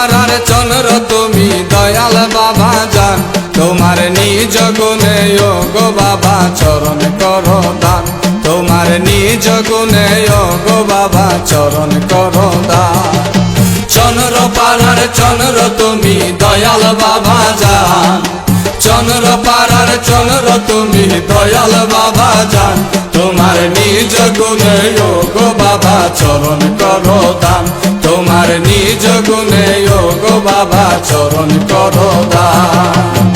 পাড়ার চন্দ্র তুমি দয়াল বাবা জান, তোমার নিজ গুণে ও গো বাবা চরণ করো দান, তোমার নিজ গুণে ও গো বাবা চরণ করো দান। চন্দ্র পাড়ার চন্দ্র তুমি দয়াল বাবা জান, চন্দ্র পাড়ার চন্দ্র তুমি দয়াল বাবা জান, তোমার নিজ গুণে ও গো বাবা চরণ করো দান, তোমার নিজ গুণে ও গো বাবা চরণ করো দান।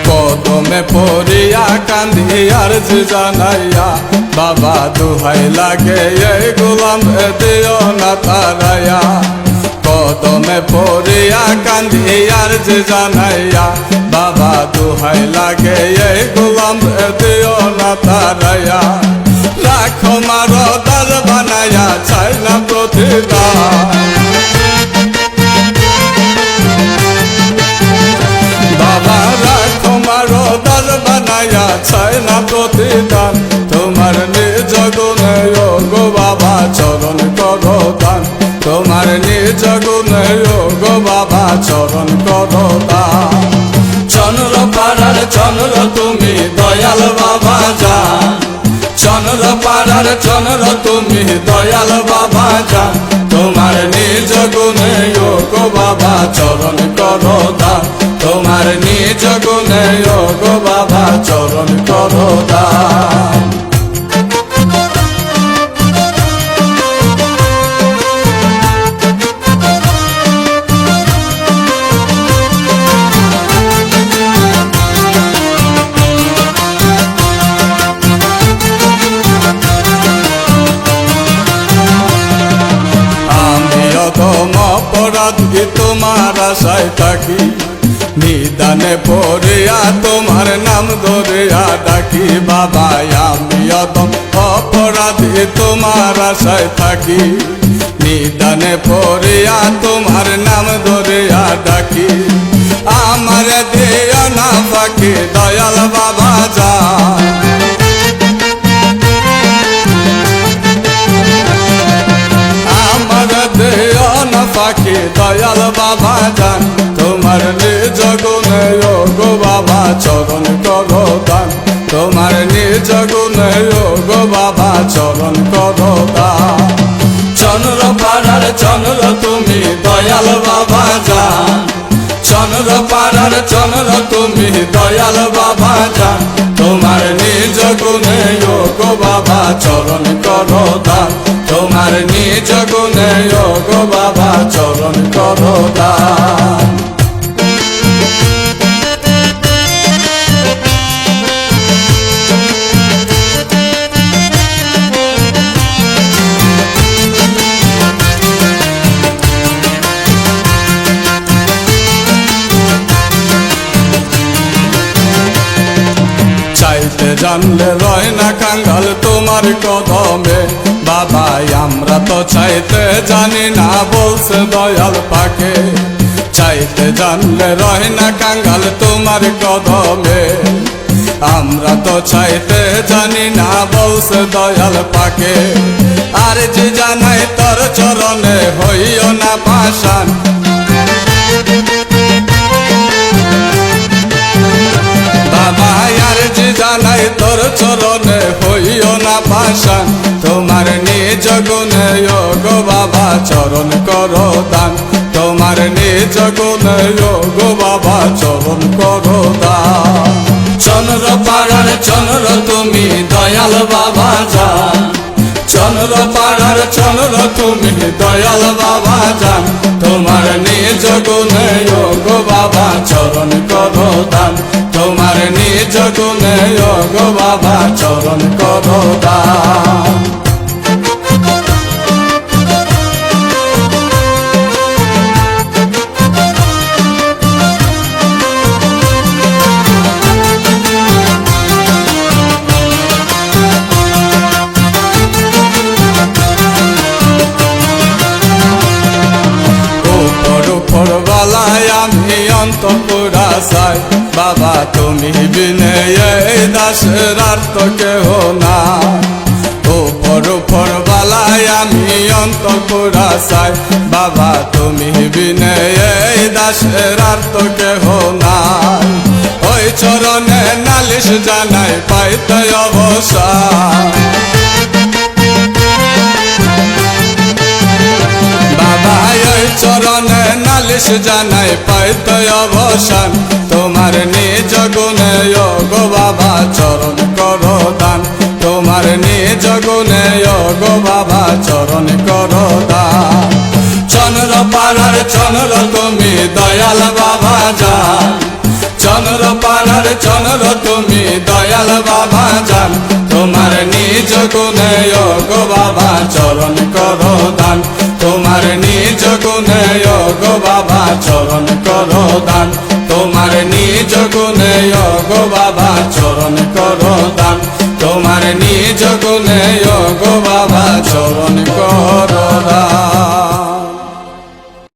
কদমে পড়িয়া কান্দি আরজি জানাইয়া, বাবা দুহাই লাগে এই গোলাম দিও না তারাইয়া। কদমে পড়িয়া কান্দি আরজি জানাইয়া, বাবা দুহাই লাগে এই গোলাম দিও না তারাইয়া। রাখো মারো দার বানাইয়া চাই না প্রতিদান, বাবা রাখো মারো দার বানাইয়া চাই না প্রতিদান, তোমার নিজ গুণে ও গো বাবা চরণ করো দান, তোমার নিজ গুণে ও গো বাবা চরণ করো দান। চন্দ্র পাড়ার চন্দ্র তুমি দয়াল বাবা জান, চন্দ্র পাড়ার চন্দ্র তুমি দয়াল বাবা জান, তোমার নিজ গুণে ও গো বাবা চরণ করো দান, তোমার নিজ গুণে ও গো বাবা চরণ করো দান। অপরাধী তোমার আশায় থাকি, নিদানে পড়িয়া তোমার নাম ধরিয়া ডাকি, বাবা আমি অদম অপরাধী তোমার আশায় থাকি, নিদানে পড়িয়া তোমার নাম ধরিয়া ডাকি। আমার দিও না ফাঁকি দয়াল বাবা জান, আমার দিও না ফাঁকি দয়াল বাবা জান, তোমার নিজ গুণে ও গো বাবা চরণ করো দান, তোমার নিজ গুণে ও গো বাবা চরণ করো দান। চন্দ্র পাড়ার চন্দ্র তুমি দয়াল বাবা জান, চন্দ্র পাড়ার চন্দ্র তুমি দয়াল বাবা জান, তোমার নিজ গুণে ও গো বাবা চরণ করো দান, তোমার নিজ গুণে ও গো বাবা চরণ করো দান। চাইতে জানলে রয় না কাঙ্গাল তোমার কদমে, বাবা আমরা তো চাইতে জানি না বলছে দয়াল পাকে। চাইতে জানলে রয় না কাঙ্গাল তোমার কদমে, আমরা তো চাইতে জানি না বলছে দয়াল পাকে। আর যে জানাই তোর চরণে হইও না পাষাণ, বাবা আর যে জানাই তোর চরণে হইও না পাষাণ, তোমার নিজ গুণে ও গো বাবা চরণ করো দান, তোমার নিজ গুণে ও গো বাবা চরণ করো দান। চন্দ্র পাড়ার চন্দ্র তুমি দয়াল বাবা জান, চন্দ্র পাড়ার চন্দ্র তুমি দয়াল বাবা জান, তোমার নিজ গুণে ও গো বাবা চরণ করো দান, তোমার নিজ গুণে ও গো বাবা চরণ করো দান। অন্তপুরা চাই বাবা তুমি বিনে এই দাসের আর তো কেহ না উপর উপর বালায় আমি অন্তপুরা চাই বাবা তুমি বিনে এই দাসের আর তো কেহ না ওই চরণে নালিশ জানাই পাইতে অবসান বাবা ওই চরণে নালিশ জানাই পাইতে অবসান তোমার নিজ গুণে গো বাবা চরণ করো দান তোমার নিজ গুণে গো বাবা চরণ করো দান চন্দ্র পাড়ার চন্দ্র তুমি দয়াল বাবা যান চন্দ্র পাড়ার চন্দ্র তুমি দয়াল বাবা যান তোমার নিজ গুণে গো বাবা চরণ করো দান তোমার নিজ গুণে গো বাবা চরণ করো দান তোমার নিজ গুণে গো বাবা চরণ করো দান তোমার নিজ গুণে গো বাবা চরণ